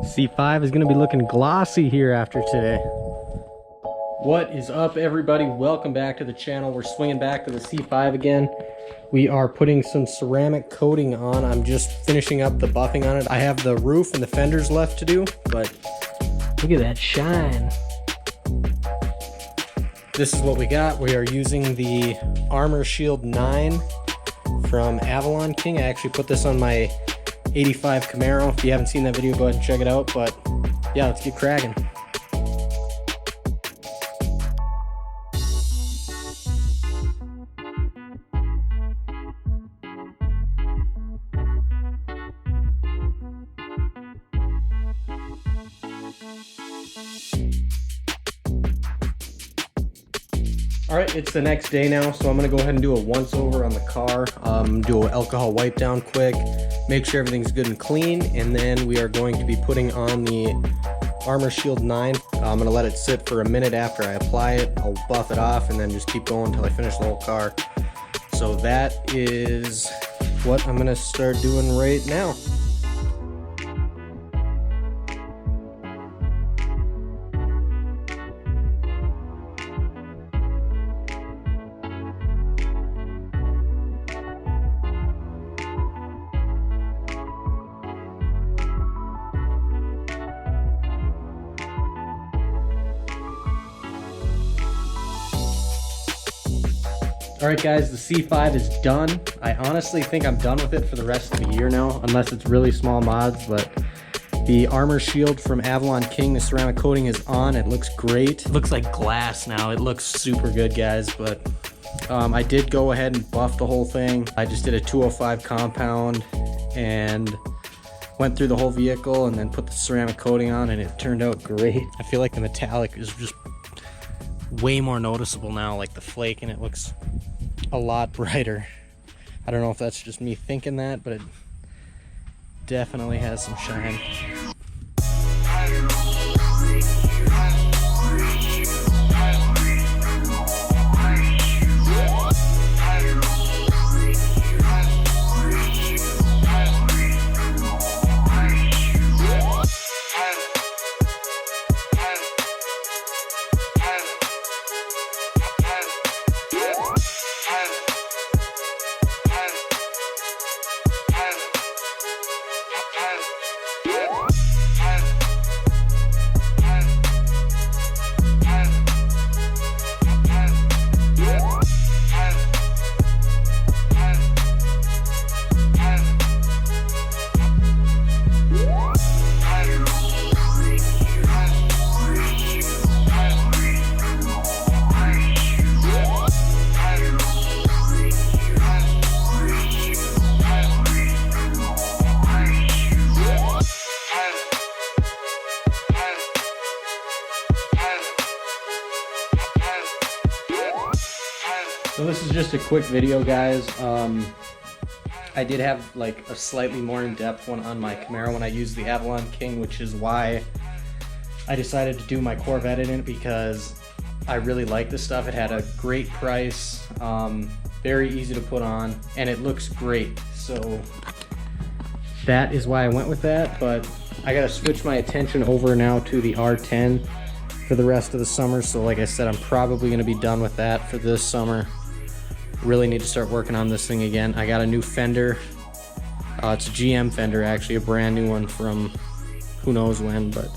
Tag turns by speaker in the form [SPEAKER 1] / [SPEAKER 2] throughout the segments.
[SPEAKER 1] C5 is going to be looking glossy here after today. What is up, everybody? Welcome back to the channel. We're swinging back to the C5 again. We are putting some ceramic coating on. I'm just finishing up the buffing on it. I have the roof and the fenders left to do, but look at that shine. This is what we got. We are using the Armor Shield 9 from Avalon King. I actually put this on my 85 Camaro. If you haven't seen that video, go ahead and check it out. But yeah, let's get cracking. All right, it's the next day now, so I'm gonna go ahead and do a once over on the car, do an alcohol wipe down quick, make sure everything's good and clean, and then we are going to be putting on the Armor Shield 9. I'm gonna let it sit for a minute after I apply it. I'll buff it off and then just keep going until I finish the whole car. So that is what I'm gonna start doing right now. Alright guys, the C5 is done. I honestly think I'm done with it for the rest of the year now, unless it's really small mods, but the Armor Shield from Avalon King, the ceramic coating is on. It looks great. It looks like glass now. It looks super good, guys, but I did go ahead and buff the whole thing. I just did a 205 compound and went through the whole vehicle and then put the ceramic coating on, and it turned out great. I feel like the metallic is just way more noticeable now. Like the flake in it looks a lot brighter. I don't know if that's just me thinking that, but it definitely has some shine. So this is just a quick video, guys. I did have like a slightly more in-depth one on my Camaro when I used the Avalon King, which is why I decided to do my Corvette in it, because I really like this stuff. It had a great price, very easy to put on, and it looks great. So that is why I went with that, but I gotta switch my attention over now to the R10 for the rest of the summer. So like I said, I'm probably gonna be done with that for this summer. Really need to start working on this thing again. I got a new fender. It's a GM fender, actually, a brand new one from who knows when, but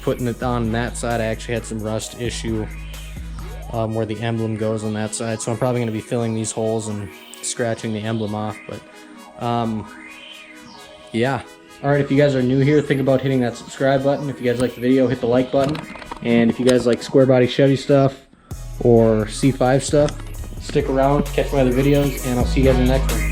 [SPEAKER 1] putting it on that side, I actually had some rust issue where the emblem goes on that side. So I'm probably gonna be filling these holes and scratching the emblem off, but yeah. All right, if you guys are new here, think about hitting that subscribe button. If you guys like the video, hit the like button. And if you guys like square body Chevy stuff or C5 stuff, stick around, catch my other videos, and I'll see you guys in the next one.